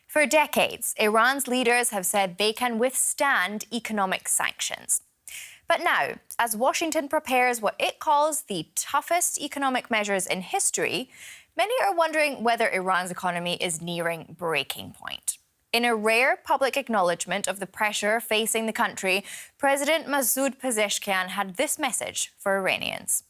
For decades, Iran's leaders have said they can withstand economic sanctions. But now, as Washington prepares what it calls the toughest economic measures in history, many are wondering whether Iran's economy is nearing breaking point. In a rare public acknowledgement of the pressure facing the country, President Masoud Pezeshkian had this message for Iranians.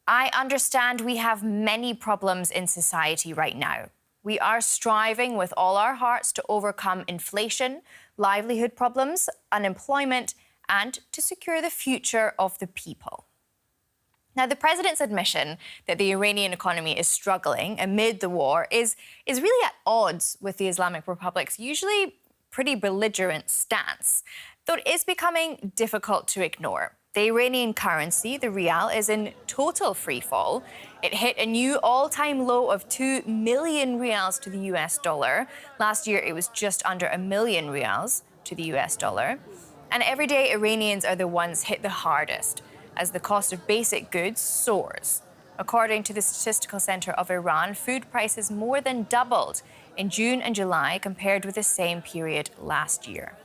I understand we have many problems in society right now. We are striving with all our hearts to overcome inflation, livelihood problems, unemployment, and to secure the future of the people. Now, the president's admission that the Iranian economy is struggling amid the war is really at odds with the Islamic Republic's usually pretty belligerent stance, though it is becoming difficult to ignore. The Iranian currency, the rial, is in total freefall. It hit a new all-time low of 2 million rials to the US dollar. Last year, it was just under 1 million rials to the US dollar. And everyday Iranians are the ones hit the hardest as the cost of basic goods soars. According to the Statistical Center of Iran, food prices more than doubled in June and July compared with the same period last year.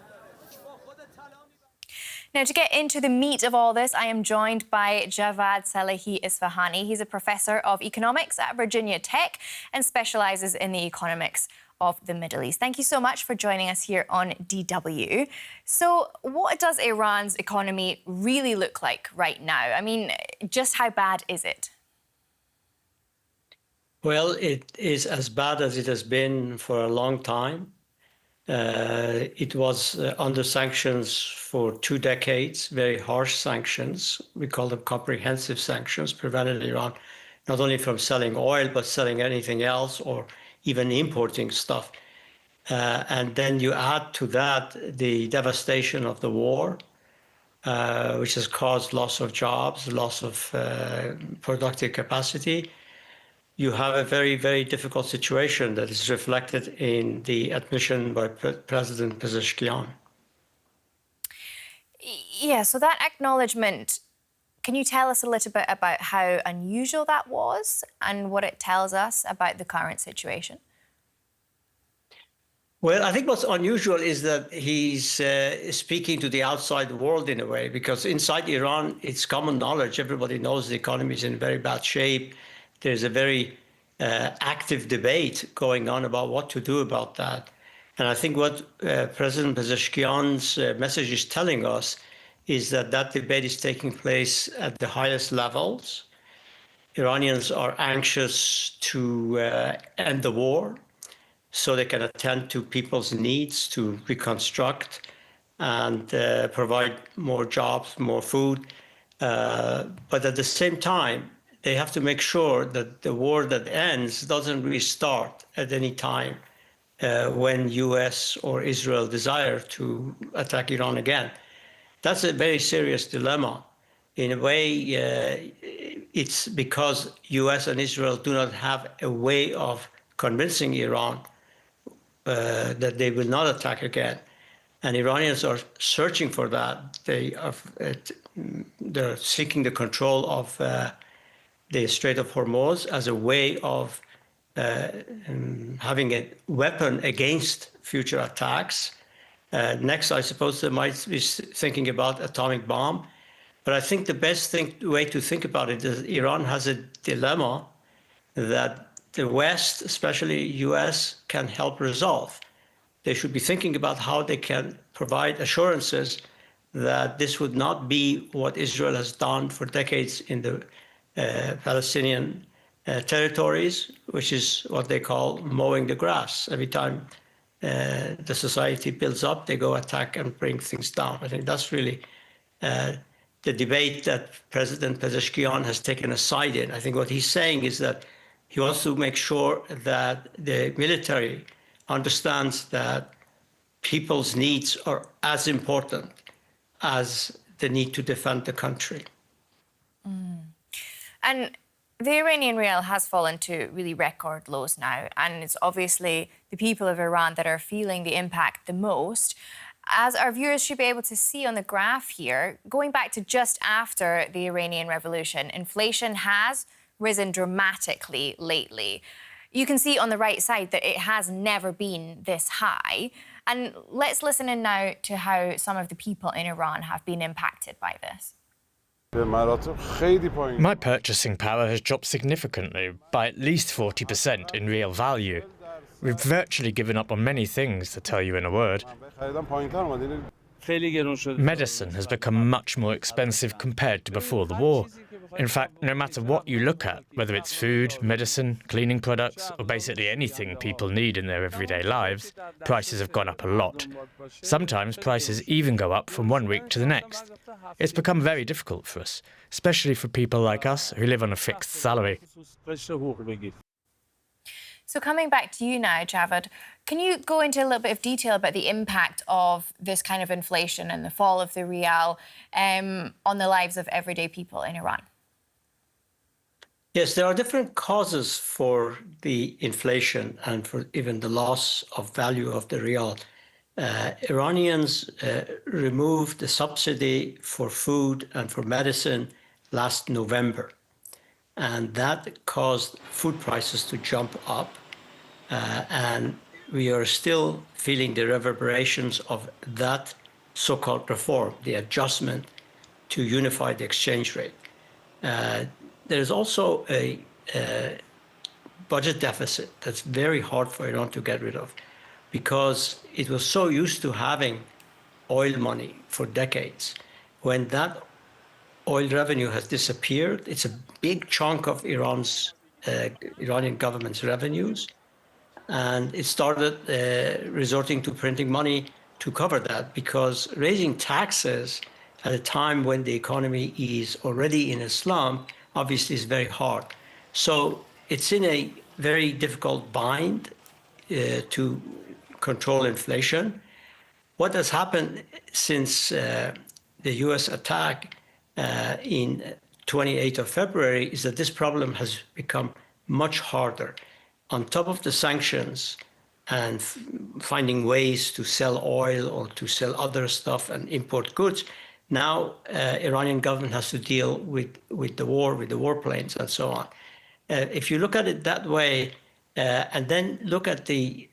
Now, to get into the meat of all this, I am joined by Djavad Salehi-Isfahani. He's a professor of economics at Virginia Tech and specializes in the economics of the Middle East. Thank you so much for joining us here on DW. So what does Iran's economy really look like right now? I mean, just how bad is it? Well, it is as bad as it has been for a long time. It was under sanctions for 2 decades, very harsh sanctions. We call them comprehensive sanctions, prevented Iran not only from selling oil, but selling anything else or even importing stuff. And then you add to that the devastation of the war, which has caused loss of jobs, loss of productive capacity. You have a very, very difficult situation that is reflected in the admission by President Pezeshkian. Yeah, so that acknowledgement, can you tell us a little bit about how unusual that was and what it tells us about the current situation? Well, I think what's unusual is that he's speaking to the outside world in a way, because inside Iran, it's common knowledge. Everybody knows the economy is in very bad shape. There's a very active debate going on about what to do about that. And I think what President Pezeshkian's message is telling us is that that debate is taking place at the highest levels. Iranians are anxious to end the war so they can attend to people's needs to reconstruct and provide more jobs, more food. But at the same time, they have to make sure that the war that ends doesn't restart at any time when US or Israel desire to attack Iran again. That's a very serious dilemma. In a way, it's because US and Israel do not have a way of convincing Iran that they will not attack again. And Iranians are searching for that. They're seeking the control of the Strait of Hormuz as a way of having a weapon against future attacks. Next, I suppose they might be thinking about atomic bomb. But I think the best way to think about it is Iran has a dilemma that the West, especially US, can help resolve. They should be thinking about how they can provide assurances that this would not be what Israel has done for decades in the Palestinian territories, which is what they call mowing the grass. Every time the society builds up, they go attack and bring things down. I think that's really the debate that President Pezeshkian has taken a side in. I think what he's saying is that he wants to make sure that the military understands that people's needs are as important as the need to defend the country. And the Iranian rial has fallen to really record lows now, and it's obviously the people of Iran that are feeling the impact the most. As our viewers should be able to see on the graph here, going back to just after the Iranian Revolution, inflation has risen dramatically lately. you can see on the right side that it has never been this high. And let's listen in now to how some of the people in Iran have been impacted by this. My purchasing power has dropped significantly, by at least 40% in real value. We've virtually given up on many things, to tell you in a word. Medicine has become much more expensive compared to before the war. In fact, no matter what you look at, whether it's food, medicine, cleaning products, or basically anything people need in their everyday lives, prices have gone up a lot. Sometimes prices even go up from one week to the next. It's become very difficult for us, especially for people like us who live on a fixed salary. So coming back to you now, Djavad, can you go into a little bit of detail about the impact of this kind of inflation and the fall of the rial on the lives of everyday people in Iran? Yes, there are different causes for the inflation and for even the loss of value of the rial. Iranians removed the subsidy for food and for medicine last November. And that caused food prices to jump up. And we are still feeling the reverberations of that so-called reform, the adjustment to unify the exchange rate. There's also a budget deficit that's very hard for Iran to get rid of because it was so used to having oil money for decades. When that oil revenue has disappeared, it's a big chunk of Iranian government's revenues. And it started resorting to printing money to cover that because raising taxes at a time when the economy is already in a slump obviously is very hard. So it's in a very difficult bind to control inflation. What has happened since the US attack in 28th of February is that this problem has become much harder. On top of the sanctions and finding ways to sell oil or to sell other stuff and import goods, now Iranian government has to deal with the war, with the warplanes and so on. If you look at it that way, and then look at the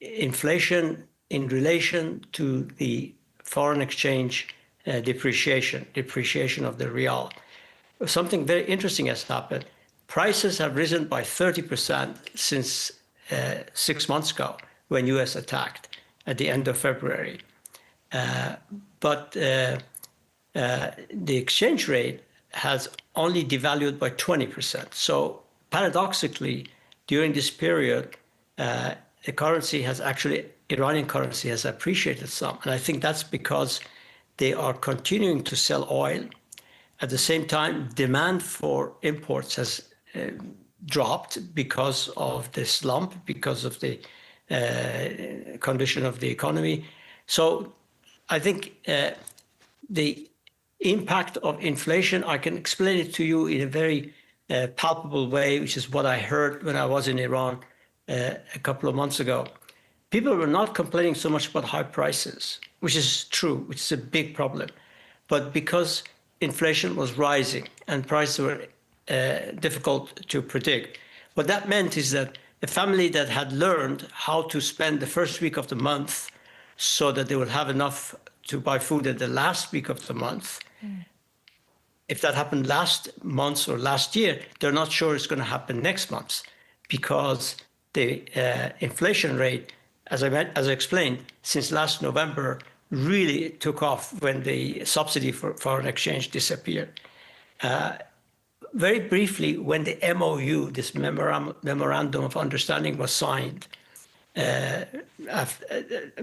inflation in relation to the foreign exchange depreciation of the rial, something very interesting has happened. Prices have risen by 30% since 6 months ago when US attacked at the end of February. But the exchange rate has only devalued by 20%. So paradoxically, during this period, the currency has actually, Iranian currency has appreciated some. And I think that's because they are continuing to sell oil. At the same time, demand for imports has dropped because of the slump, because of the condition of the economy. So I think the impact of inflation, I can explain it to you in a very palpable way, which is what I heard when I was in Iran a couple of months ago. People were not complaining so much about high prices, which is true, which is a big problem. But because inflation was rising and prices were difficult to predict, what that meant is that a family that had learned how to spend the first week of the month so that they would have enough to buy food at the last week of the month, if that happened last month or last year, they're not sure it's going to happen next month because the inflation rate, as I explained, since last November really took off when the subsidy for foreign exchange disappeared. Very briefly, when the MOU, this Memorandum of Understanding, was signed,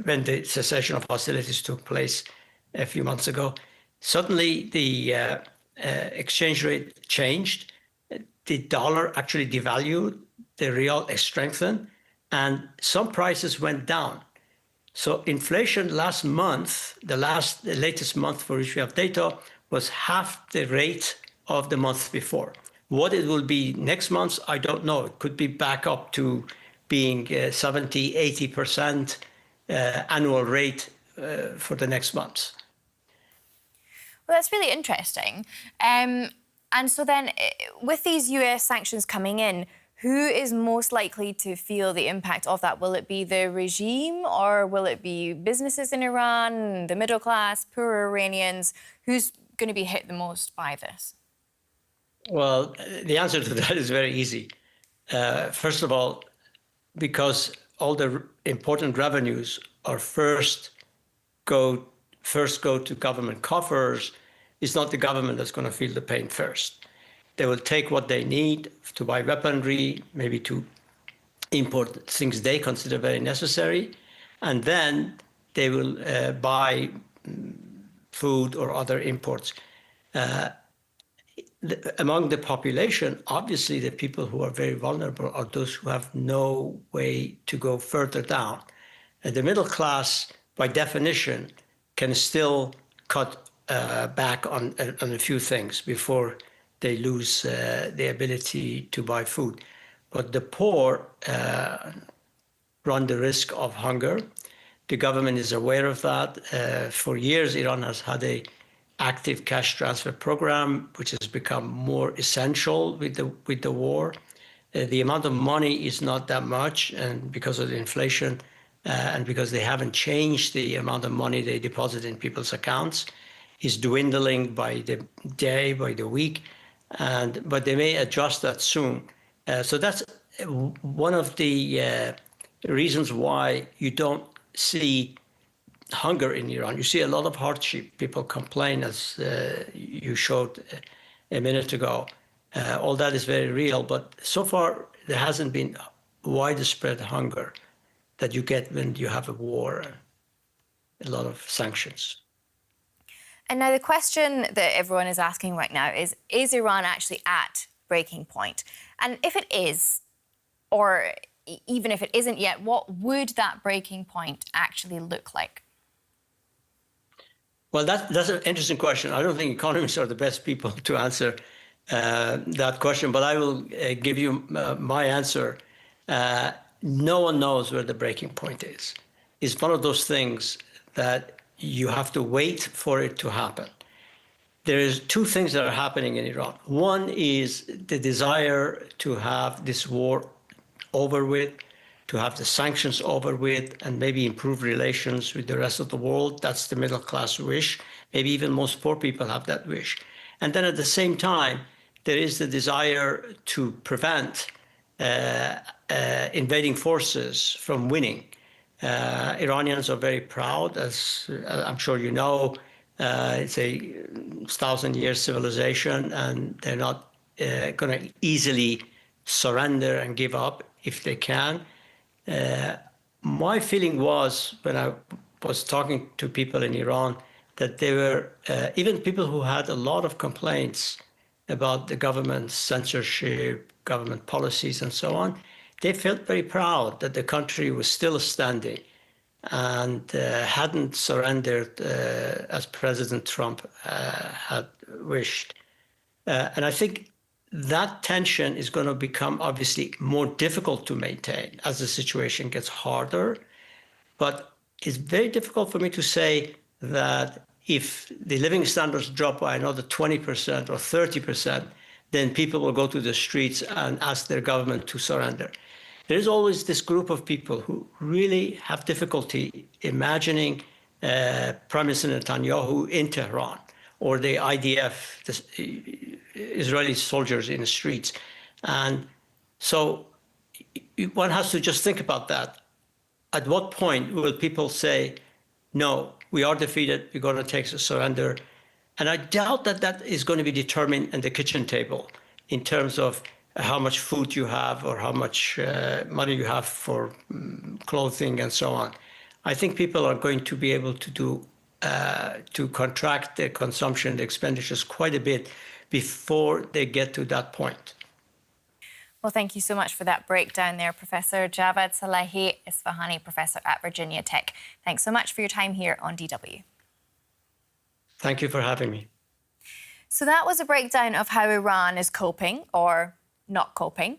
when the cessation of hostilities took place a few months ago, suddenly the exchange rate changed. The dollar actually devalued, the rial strengthened, and some prices went down. So inflation last month, the latest month for which we have data, was half the rate of the month before. What it will be next month, I don't know. It could be back up to being 70, 80% annual rate for the next months. Well, that's really interesting. And so then, with these US sanctions coming in, Who is most likely to feel the impact of that? Will it be the regime or will it be businesses in Iran, the middle class, poor Iranians? Who's going to be hit the most by this? Well, the answer to that is very easy. First of all, because all the important revenues are first go to government coffers, it's not the government that's going to feel the pain first. They will take what they need to buy weaponry, maybe to import things they consider very necessary, and then they will buy food or other imports. Among the population, obviously the people who are very vulnerable are those who have no way to go further down. And the middle class, by definition, can still cut back on a few things before they lose the ability to buy food. But the poor run the risk of hunger. The government is aware of that. For years, Iran has had an active cash transfer program, which has become more essential with the war. The amount of money is not that much, and because of the inflation, and because they haven't changed the amount of money they deposit in people's accounts, is dwindling by the day, by the week, but they may adjust that soon. So that's one of the reasons why you don't see hunger in Iran. You see a lot of hardship. People complain, as you showed a minute ago. All that is very real, but so far there hasn't been widespread hunger that you get when you have a war, a lot of sanctions. And now the question that everyone is asking right now is Iran actually at breaking point? And if it is, or even if it isn't yet, what would that breaking point actually look like? Well, that's an interesting question. I don't think economists are the best people to answer that question, but I will give you my answer. No one knows where the breaking point is. It's one of those things that you have to wait for it to happen. There is two things that are happening in Iran. One is the desire to have this war over with, to have the sanctions over with, and maybe improve relations with the rest of the world. That's the middle class wish. Maybe even most poor people have that wish. And then at the same time, there is the desire to prevent invading forces from winning. Iranians are very proud, as I'm sure you know. It's a 1,000-year civilization, and they're not going to easily surrender and give up if they can. My feeling was, when I was talking to people in Iran, that there were even people who had a lot of complaints about the government's censorship, government policies, and so on. They felt very proud that the country was still standing and hadn't surrendered as President Trump had wished. And I think that tension is going to become obviously more difficult to maintain as the situation gets harder. But it's very difficult for me to say that if the living standards drop by another 20% or 30%, then people will go to the streets and ask their government to surrender. There's always this group of people who really have difficulty imagining Prime Minister Netanyahu in Tehran, or the IDF, the Israeli soldiers in the streets. And so one has to just think about that. At what point will people say, no, we are defeated, we're going to take a surrender? And I doubt that that is going to be determined at the kitchen table in terms of how much food you have or how much money you have for clothing and so on. I think people are going to be able to contract their consumption, the expenditures quite a bit before they get to that point. Well, thank you so much for that breakdown there, Professor Djavad Salehi-Isfahani, professor at Virginia Tech. Thanks so much for your time here on DW. Thank you for having me. So that was a breakdown of how Iran is coping, or not coping.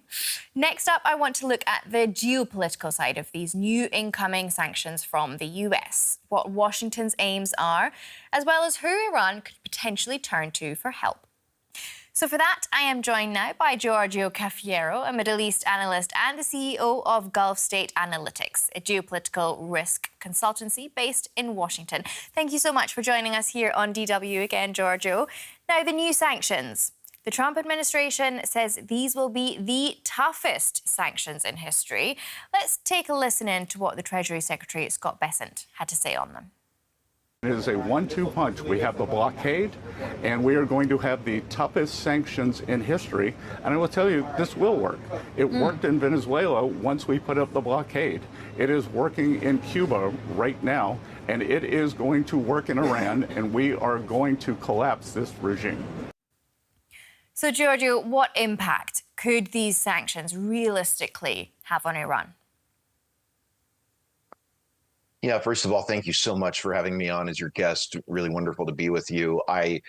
Next up, I want to look at the geopolitical side of these new incoming sanctions from the US, what Washington's aims are, as well as who Iran could potentially turn to for help. So for that, I am joined now by Giorgio Cafiero, a Middle East analyst and the CEO of Gulf State Analytics, a geopolitical risk consultancy based in Washington. Thank you so much for joining us here on DW again, Giorgio. Now, the new sanctions. The Trump administration says these will be the toughest sanctions in history. Let's take a listen in to what the Treasury Secretary Scott Bessent had to say on them. It is a 1-2 punch. We have the blockade, and we are going to have the toughest sanctions in history. And I will tell you, this will work. It worked in Venezuela once we put up the blockade. It is working in Cuba right now, and it is going to work in Iran, and we are going to collapse this regime. So, Giorgio, what impact could these sanctions realistically have on Iran? Yeah, first of all, thank you so much for having me on as your guest. Really wonderful to be with you. I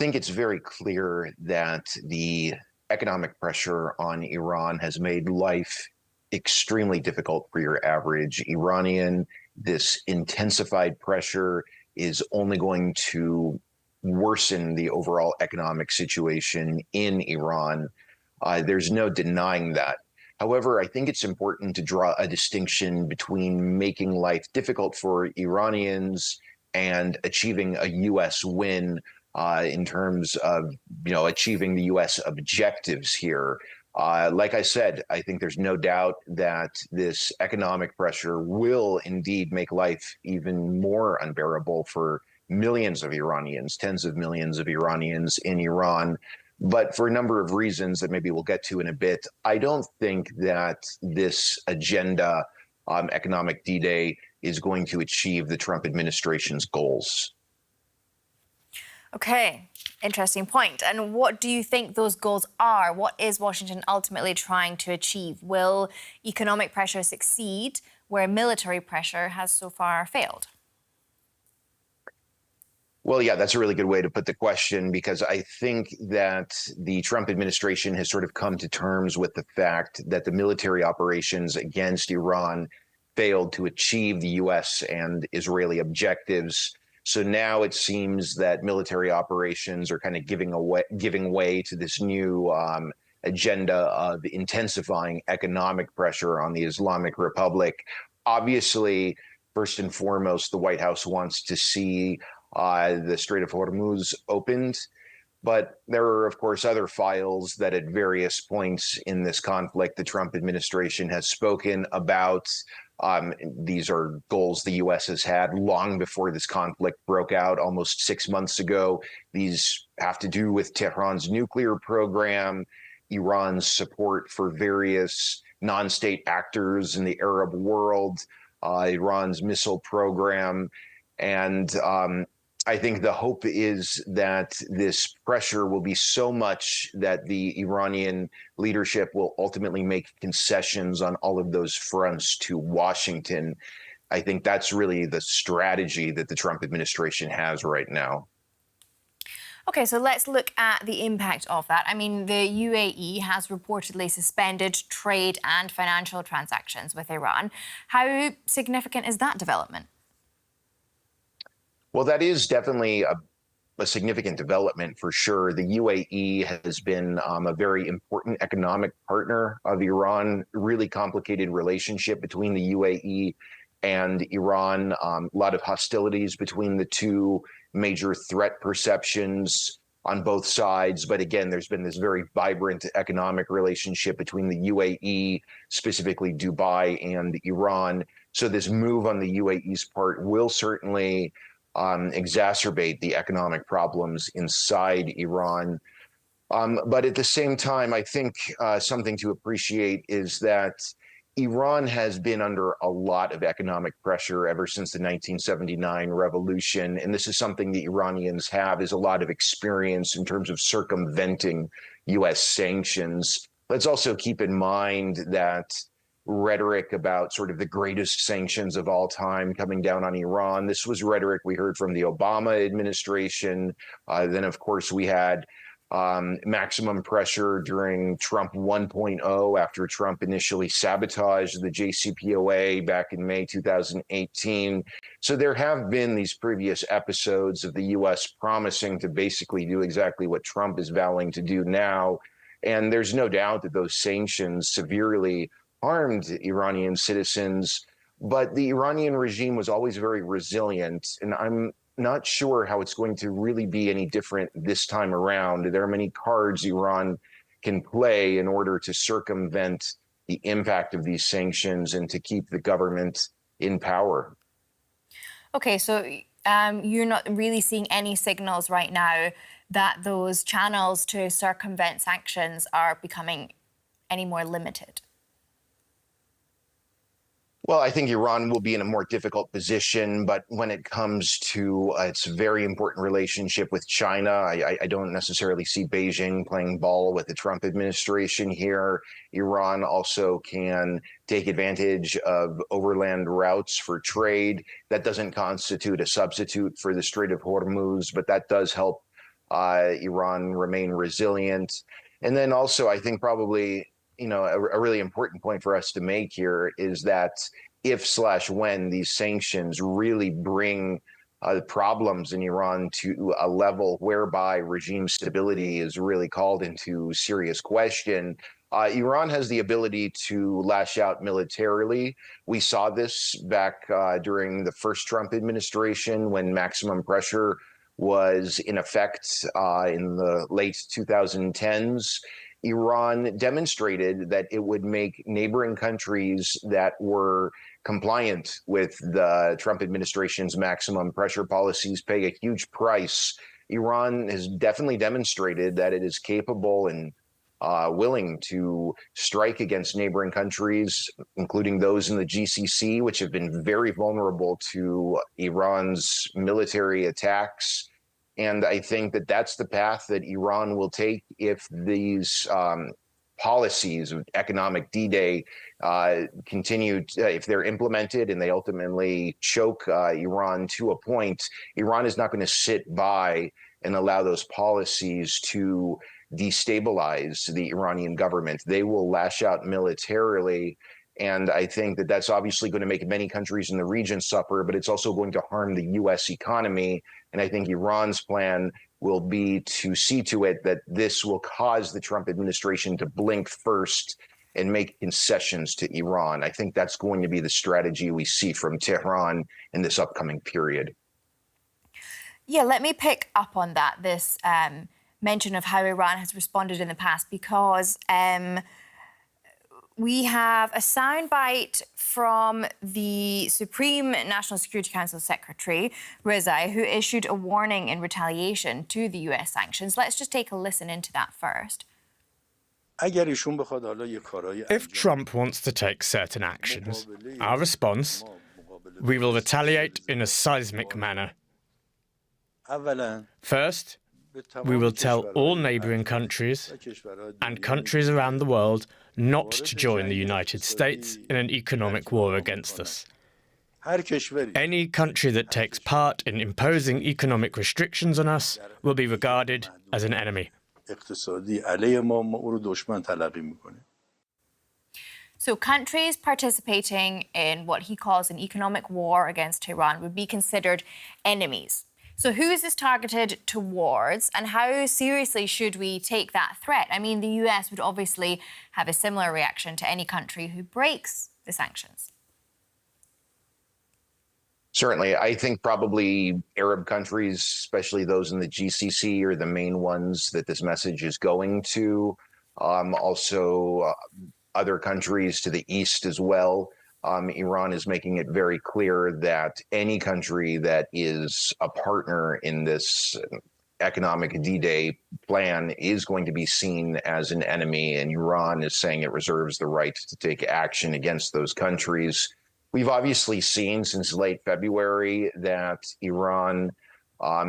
think it's very clear that the economic pressure on Iran has made life extremely difficult for your average Iranian. This intensified pressure is only going to worsen the overall economic situation in Iran. There's no denying that. However, I think it's important to draw a distinction between making life difficult for Iranians and achieving a U.S. win in terms of, achieving the U.S. objectives here. Like I said, I think there's no doubt that this economic pressure will indeed make life even more unbearable for millions of Iranians, tens of millions of Iranians in Iran. But for a number of reasons that maybe we'll get to in a bit, I don't think that this agenda, economic D-Day, is going to achieve the Trump administration's goals. Okay, interesting point. And what do you think those goals are? What is Washington ultimately trying to achieve? Will economic pressure succeed where military pressure has so far failed? Well, yeah, that's a really good way to put the question, because I think that the Trump administration has sort of come to terms with the fact that the military operations against Iran failed to achieve the U.S. and Israeli objectives. So now it seems that military operations are kind of giving way to this new agenda of intensifying economic pressure on the Islamic Republic. Obviously, first and foremost, the White House wants to see the Strait of Hormuz opened. But there are, of course, other files that at various points in this conflict, the Trump administration has spoken about. These are goals the U.S. has had long before this conflict broke out almost 6 months ago. These have to do with Tehran's nuclear program, Iran's support for various non-state actors in the Arab world, Iran's missile program. And I think the hope is that this pressure will be so much that the Iranian leadership will ultimately make concessions on all of those fronts to Washington. I think that's really the strategy that the Trump administration has right now. OK, so let's look at the impact of that. I mean, the UAE has reportedly suspended trade and financial transactions with Iran. How significant is that development? Well, that is definitely a significant development for sure. The UAE has been a very important economic partner of Iran, really complicated relationship between the UAE and Iran, a lot of hostilities between the two, major threat perceptions on both sides. But again, there's been this very vibrant economic relationship between the UAE, specifically Dubai, and Iran. So this move on the UAE's part will certainly exacerbate the economic problems inside Iran. But at the same time, I think something to appreciate is that Iran has been under a lot of economic pressure ever since the 1979 revolution. And this is something the Iranians have, is a lot of experience in terms of circumventing U.S. sanctions. Let's also keep in mind that rhetoric about sort of the greatest sanctions of all time coming down on Iran. This was rhetoric we heard from the Obama administration. Then, of course, we had maximum pressure during Trump 1.0 after Trump initially sabotaged the JCPOA back in May 2018. So there have been these previous episodes of the U.S. promising to basically do exactly what Trump is vowing to do now. And there's no doubt that those sanctions severely harmed Iranian citizens. But the Iranian regime was always very resilient. And I'm not sure how it's going to really be any different this time around. There are many cards Iran can play in order to circumvent the impact of these sanctions and to keep the government in power. Okay, so you're not really seeing any signals right now that those channels to circumvent sanctions are becoming any more limited? Well, I think Iran will be in a more difficult position, but when it comes to its very important relationship with China, I don't necessarily see Beijing playing ball with the Trump administration here. Iran also can take advantage of overland routes for trade. That doesn't constitute a substitute for the Strait of Hormuz, but that does help Iran remain resilient. And then also, I think probably a really important point for us to make here is that if/when these sanctions really bring the problems in Iran to a level whereby regime stability is really called into serious question, Iran has the ability to lash out militarily. We saw this back during the first Trump administration when maximum pressure was in effect in the late 2010s. Iran demonstrated that it would make neighboring countries that were compliant with the Trump administration's maximum pressure policies pay a huge price. Iran has definitely demonstrated that it is capable and willing to strike against neighboring countries, including those in the GCC, which have been very vulnerable to Iran's military attacks. And I think that that's the path that Iran will take if these policies of economic D-Day continue, if they're implemented and they ultimately choke Iran to a point. Iran is not going to sit by and allow those policies to destabilize the Iranian government. They will lash out militarily. And I think that that's obviously going to make many countries in the region suffer, but it's also going to harm the U.S. economy. And I think Iran's plan will be to see to it that this will cause the Trump administration to blink first and make concessions to Iran. I think that's going to be the strategy we see from Tehran in this upcoming period. Yeah, let me pick up on that, this mention of how Iran has responded in the past, because we have a soundbite from the Supreme National Security Council Secretary, Rezaei, who issued a warning in retaliation to the US sanctions. Let's just take a listen into that first. If Trump wants to take certain actions, our response, we will retaliate in a seismic manner. First, we will tell all neighboring countries and countries around the world not to join the United States in an economic war against us. Any country that takes part in imposing economic restrictions on us will be regarded as an enemy. So countries participating in what he calls an economic war against Tehran would be considered enemies. So who is this targeted towards, and how seriously should we take that threat? I mean, the US would obviously have a similar reaction to any country who breaks the sanctions. Certainly. I think probably Arab countries, especially those in the GCC, are the main ones that this message is going to. Also, other countries to the east as well. Iran is making it very clear that any country that is a partner in this economic D-Day plan is going to be seen as an enemy, and Iran is saying it reserves the right to take action against those countries. We've obviously seen since late February that Iran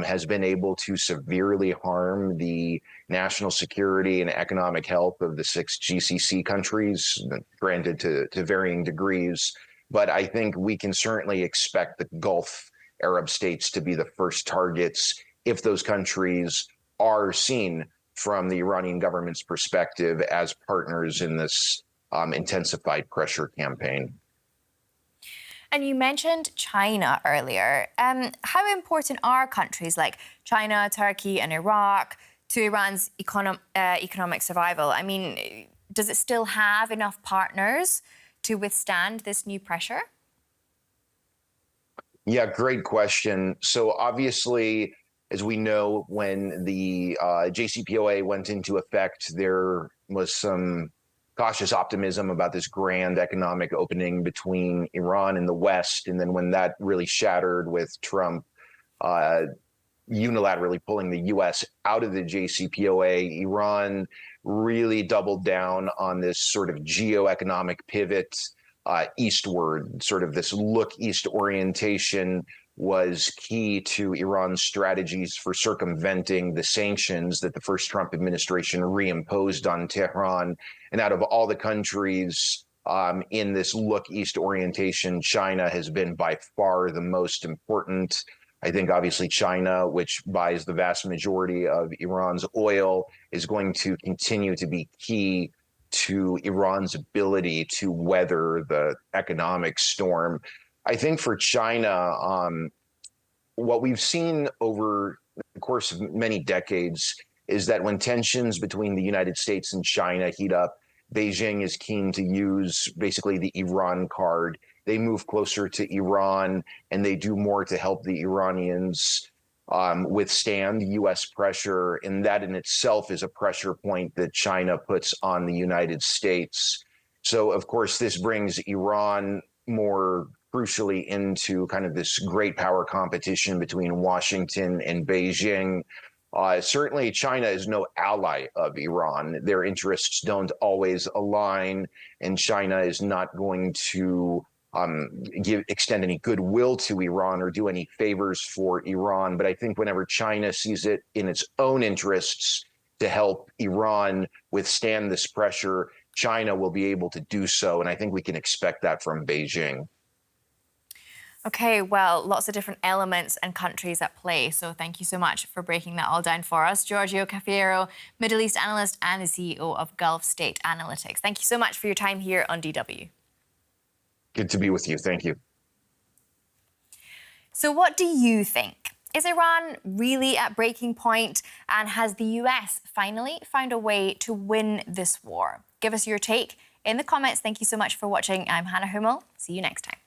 has been able to severely harm the national security and economic health of the 6 GCC countries, granted to varying degrees. But I think we can certainly expect the Gulf Arab states to be the first targets if those countries are seen from the Iranian government's perspective as partners in this intensified pressure campaign. And you mentioned China earlier. How important are countries like China, Turkey and Iraq to Iran's economic survival? I mean, does it still have enough partners to withstand this new pressure? Yeah, great question. So obviously, as we know, when the JCPOA went into effect, there was some cautious optimism about this grand economic opening between Iran and the West. And then when that really shattered with Trump unilaterally pulling the U.S. out of the JCPOA, Iran really doubled down on this sort of geoeconomic pivot eastward. Sort of this look east orientation was key to Iran's strategies for circumventing the sanctions that the first Trump administration reimposed on Tehran. And out of all the countries in this look east orientation, China has been by far the most important. I think obviously China, which buys the vast majority of Iran's oil, is going to continue to be key to Iran's ability to weather the economic storm. I think for China, what we've seen over the course of many decades is that when tensions between the United States and China heat up, Beijing is keen to use basically the Iran card. They move closer to Iran and they do more to help the Iranians withstand U.S. pressure. And that in itself is a pressure point that China puts on the United States. So, of course, this brings Iran more crucially into kind of this great power competition between Washington and Beijing. Certainly, China is no ally of Iran. Their interests don't always align, and China is not going to extend any goodwill to Iran or do any favors for Iran. But I think whenever China sees it in its own interests to help Iran withstand this pressure, China will be able to do so. And I think we can expect that from Beijing. Okay, well, lots of different elements and countries at play. So thank you so much for breaking that all down for us. Giorgio Cafiero, Middle East analyst and the CEO of Gulf State Analytics. Thank you so much for your time here on DW. Good to be with you. Thank you. So what do you think? Is Iran really at breaking point? And has the US finally found a way to win this war? Give us your take in the comments. Thank you so much for watching. I'm Hannah Hummel. See you next time.